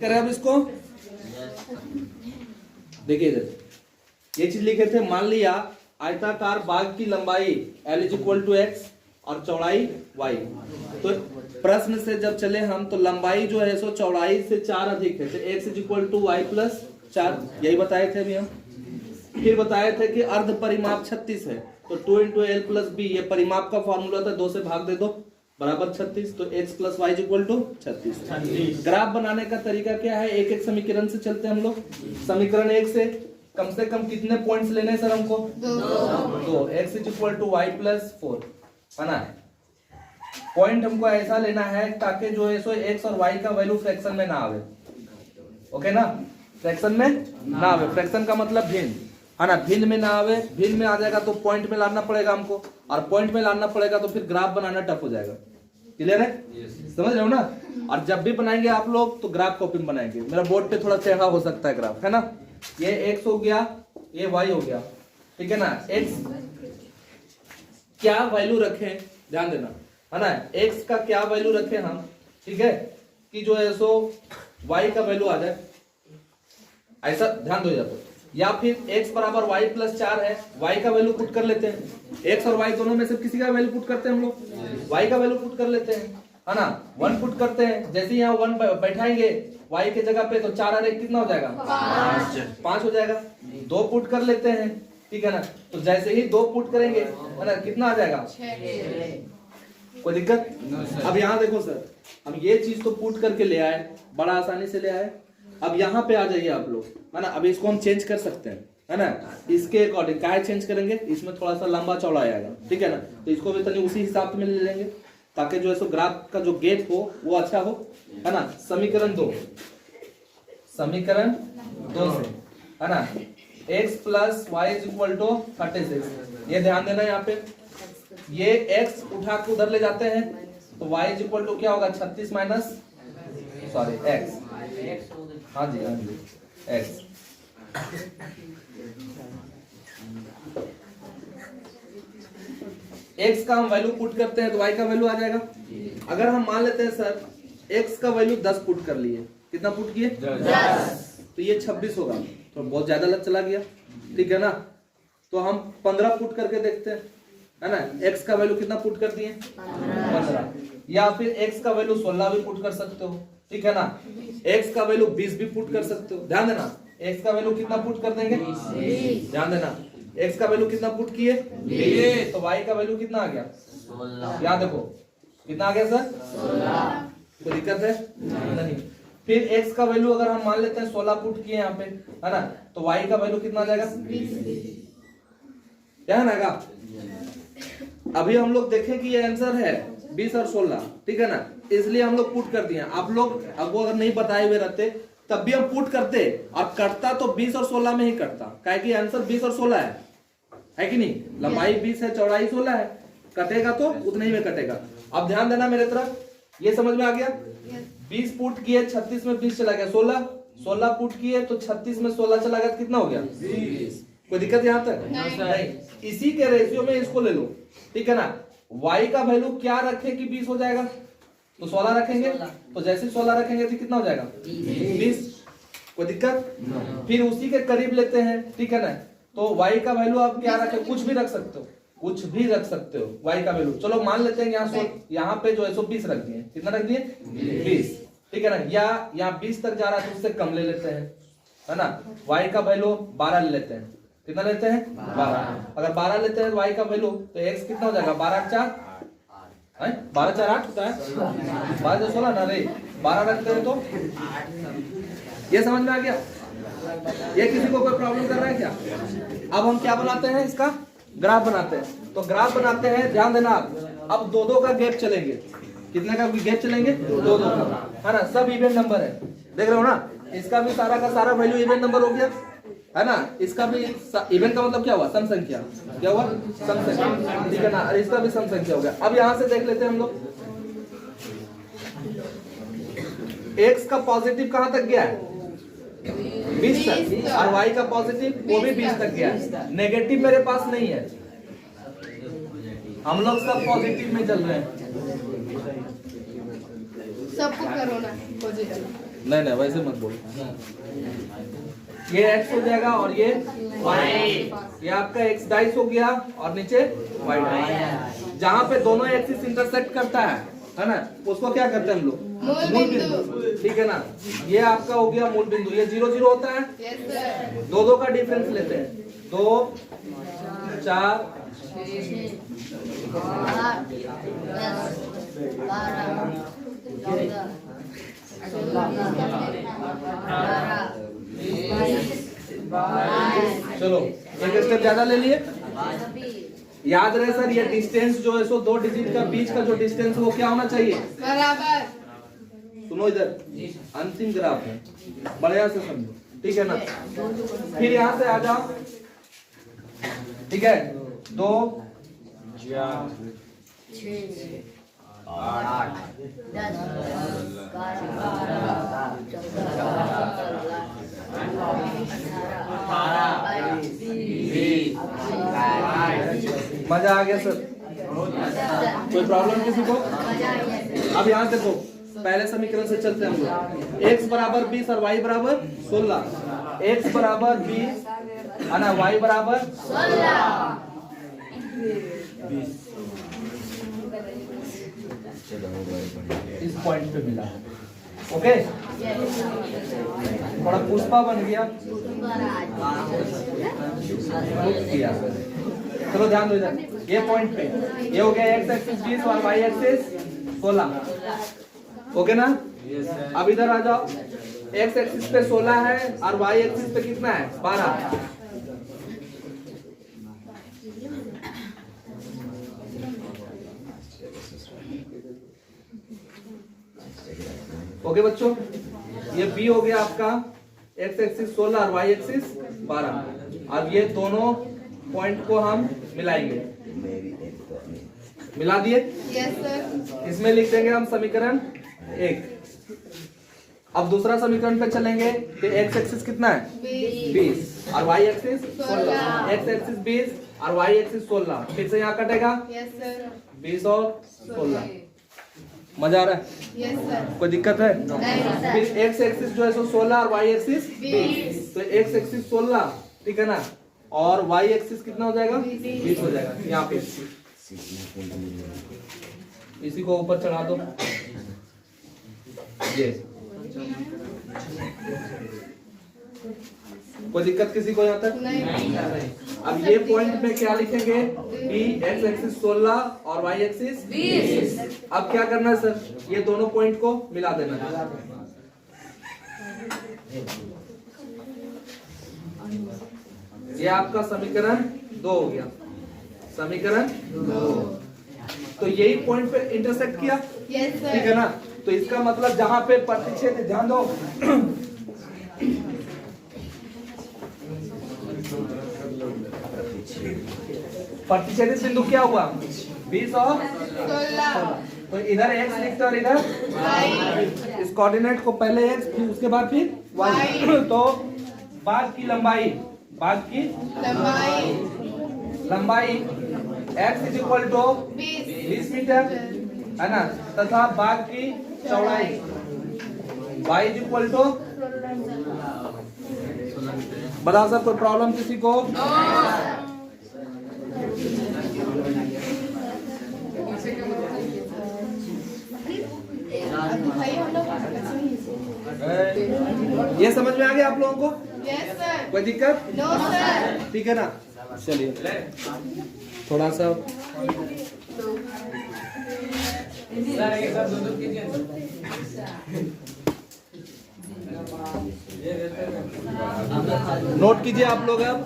करें अब इसको। देखिए इधर ये चीज लिखे थे, मान लिया आयताकार बाग की लंबाई L = x और चौड़ाई y। तो प्रश्न से जब चले हम तो लंबाई जो है सो चौड़ाई से 4 अधिक है, तो x = y + 4 यही बताए थे अभी हम। फिर बताए थे कि अर्ध परिमाप 36 है, तो 2 × L + b, ये परिमाप का फॉर्मूला था, 2 से भाग दे दो बराबर 36, तो x + y = 36। ग्राफ बनाने का तरीका क्या है, एक एक समीकरण से चलते हैं हम लोग। समीकरण 1 से कम कितने पॉइंट्स लेने हैं सर हमको? 2। x = y + 4 है ना। पॉइंट हमको ऐसा लेना है ताकि जो है सो x और y का वैल्यू फ्रैक्शन में ना आवे। ओके ना, फ्रैक्शन में ना आवे। फ्रैक्शन का मतलब भिन्न है ना, भिन्न में ना आवे। भिन्न में आ जाएगा तो पॉइंट में लाना पड़ेगा हमको, और पॉइंट में लाना पड़ेगा तो फिर ग्राफ बनाना टफ हो जाएगा। क्लियर है? समझ रहे हो ना। और जब भी बनाएंगे आप लोग तो ग्राफ कॉपी में बनाएंगे। मेरा बोर्ड पे थोड़ा टेढ़ा हो सकता है ग्राफ, है ना। ये x हो गया, ये y हो गया, ठीक है ना। x क्या वैल्यू रखें, ध्यान देना है ना। x का क्या वैल्यू रखें हम, ठीक है, कि जो है सो y का वैल्यू आ जाए, ऐसा ध्यान दो। जाते या फिर x = y + 4 है, y का वैल्यू पुट कर लेते हैं। x और y दोनों में से किसी का वैल्यू पुट करते हैं हम लोग, y का वैल्यू पुट कर लेते हैं, है ना। 1 पुट करते हैं, जैसे यहाँ 1 बैठाएंगे y के जगह पे, तो 4 और 1 कितना हो जाएगा? 5 हो जाएगा। 2 पुट कर लेते हैं, ठीक है ना। तो जैसे ही 2 पुट करेंगे, है ना, कितना आ जाएगा? 6। कोई दिक्कत? अब यहाँ देखो सर, हम ये चीज तो पुट करके ले आए, बड़ा आसानी से ले आए। अब यहाँ पे आ जाइए आप लोग, है ना। अब इसको हम चेंज कर सकते हैं, है ना। इसके अकॉर्डिंग क्या चेंज करेंगे, इसमें थोड़ा सा लंबा चौड़ा आएगा, ठीक है ना। तो इसको भी तनी उसी हिसाब में ले लेंगे ताकि जो है सो ग्राफ का जो गेप हो वो अच्छा हो, है ना। समीकरण 2 से, है ना, x + y = 36। ये ध्यान देना यहाँ पे, ये x उठा के उधर ले जाते हैं तो y = क्या होगा? 36 माइनस x। हाँ जी x। x का हम वैल्यू पुट करते हैं तो y का वैल्यू आ जाएगा। अगर हम मान लेते हैं सर x का वैल्यू 10 पुट कर लिए, कितना पुट किए? 10। तो ये 26 होगा, तो बहुत ज्यादा लग चला गया, ठीक है ना। तो हम 15 पुट करके देखते हैं, है ना। x का वैल्यू कितना पुट कर दिए? 15। या फिर x का वैल्यू 16 भी पुट कर सकते हो, ठीक है ना। x का वैल्यू 20 भी पुट कर सकते हो। ध्यान देना, x का वैल्यू कितना पुट कर देंगे? 20। ध्यान देना, x का वैल्यू कितना पुट किए? 20। तो y का वैल्यू कितना आ गया? 16। यहाँ देखो कितना आ गया सर? 16। कोई दिक्कत है? नहीं। फिर x का वैल्यू अगर हम मान लेते हैं 16 पुट किए यहाँ पे, है ना, तो y का वैल्यू कितना आ जाएगा? 20। ध्यान आएगा। अभी हम लोग देखें कि ये आंसर है 20 और 16, ठीक है ना, इसलिए हम लोग पुट कर दिए। आप लोग अब अगर नहीं बताए हुए रहते तब भी हम पुट करते, और कटता तो 20 और 16 में ही कटता, काहे कि आंसर 20 और 16 है कि नहीं। लंबाई 20 है, चौड़ाई 16 है, कटेगा तो उतने ही में कटेगा। अब ध्यान देना मेरे तरफ, ये समझ में आ गया? 20 पुट किए, 36 में 20 चला गया, 16 पुट किए तो 36 में 16 चला गया, कितना हो गया? 20। कोई दिक्कत यहाँ तक? नहीं। इसी के रेशियो में इसको ले लो, ठीक है ना। y का वैल्यू क्या रखे कि 20 हो जाएगा? तो 16 रखेंगे, तो जैसे 16 रखेंगे तो कितना हो जाएगा? 20। कोई दिक्कत? फिर उसी के करीब लेते हैं, ठीक है ना। तो y का वैल्यू आप क्या रखें? कुछ भी रख सकते हो, कुछ भी रख सकते हो y का वैल्यू। चलो मान लेते हैं यहाँ पे जो है सो 20 रख दिए। कितना रख दिए? 20, ठीक है ना। या यहाँ 20 तक जा रहा है तो उससे कम ले लेते हैं, है ना। y का वैल्यू 12 ले लेते हैं। कितना लेते हैं? 12। अगर 12 लेते हैं y का वैल्यू तो x कितना हो जाएगा? 12 × 4 12 × 4 8 होता है। 12 × 16 ना रे, 12 रखते हैं तो ये समझ में आ गया? ये किसी को कोई प्रॉब्लम कर रहा है क्या? अब हम क्या बनाते हैं, इसका ग्राफ बनाते हैं। तो ग्राफ बनाते हैं, ध्यान देना आप। अब 2-2 का गैप चलेंगे। कितने का गैप चलेंगे? 2-2 का, है ना। सब इवन नंबर है, देख रहे हो ना। इसका भी सारा का सारा वैल्यू इवन नंबर हो गया, है ना। इसका भी इवन का मतलब क्या हुआ? सम संख्या। क्या हुआ? सम संख्या, ठीक है ना। और इसका भी सम संख्या हो गया। अब यहां से देख लेते हैं हम लोग, x का पॉजिटिव कहां तक गया है? 20 तक, और y का पॉजिटिव वो भी 20 तक गया है। नेगेटिव मेरे पास नहीं है, हम लोग सब पॉजिटिव में चल रहे हैं। सबको करो ना पॉजिटिव। नहीं वैसे मत बोलो। ये x हो जाएगा और ये y। ये आपका x डाइस हो गया और नीचे y डाइस। जहाँ पे दोनों एक्सिस इंटरसेक्ट करता है ना, उसको क्या करते हैं हम लोग? मूल बिंदु। ठीक है ना, ये आपका हो गया मूल बिंदु। ये 0 0 होता है। दो दो का डिफरेंस लेते हैं। 2 4 चलो एक स्टेप ज्यादा ले लिए। याद रहे सर, ये डिस्टेंस जो है सो 2 डिजिट का बीच का जो डिस्टेंस वो क्या होना चाहिए? बराबर। सुनो इधर, अंतिम ग्राफ है, बढ़िया से समझो। ठीक है ना, फिर यहाँ से आ जाओ। ठीक है, 2 4 6 8 10 मजा आ गया सर? कोई प्रॉब्लम किसी को? अब यहाँ देखो, पहले समीकरण से चलते हैं हम लोग। x बराबर 20 और y बराबर 16। x बराबर 20 है ना, y बराबर 16। इस पॉइंट पे मिला। ओके, थोड़ा पुष्पा बन गया। चलो ध्यान दो इधर, ये पॉइंट पे ये हो गया x एक्सिस 20 और y एक्सिस 16। ओके ना? अब इधर आ जाओ, x एक्सिस पे 16 है और y एक्सिस पे कितना है? 12। ओके बच्चों, ये b हो गया आपका x एक्सिस 16 और y एक्सिस 12। अब ये दोनों पॉइंट को हम मिलाएंगे। मिला दिए? Yes sir. इसमें लिख देंगे हम समीकरण 1। अब दूसरा समीकरण पे चलेंगे तो x एक्सिस कितना है? 20 और y एक्सिस 16। x एक्सिस 20 और y एक्सिस 16। फिर से यहाँ कटेगा। Yes sir. 20 और 16। मजा आ रहा है? Yes sir. कोई दिक्कत है? नहीं। फिर x एक्सिस जो है सो 16 और y एक्सिस 20। तो x एक्सिस 16, ठीक है ना, और y एक्सिस कितना हो जाएगा? 20 हो जाएगा। यहाँ पे इसी को ऊपर चढ़ा दो। ये कोई दिक्कत किसी को यहाँ तक? नहीं। अब ये पॉइंट में क्या लिखेंगे? b x एक्सिस 16 और y एक्सिस 20। अब क्या करना है सर? ये दोनों पॉइंट को मिला देना है। ये आपका समीकरण 2 हो गया। समीकरण 2। तो यही पॉइंट पे इंटरसेक्ट किया। ठीक है ना, तो इसका मतलब जहां पे प्रतिच्छेद, ध्यान दो, प्रतिच्छेदित बिंदु क्या हुआ? 20 और 16। तो इधर x लिखते और इधर y। इस कोऑर्डिनेट को पहले x, फिर उसके बाद फिर y। तो बाग की लंबाई x is equal to 20 metre है ना, तथा बाग की चौड़ाई y इज इक्वल टू। बता सर, कोई प्रॉब्लम किसी को? ये समझ में आ गया आप लोगों को? Yes sir. कोई दिक्कत? No sir. ठीक है ना, चलिए थोड़ा सा नोट कीजिए आप लोग। अब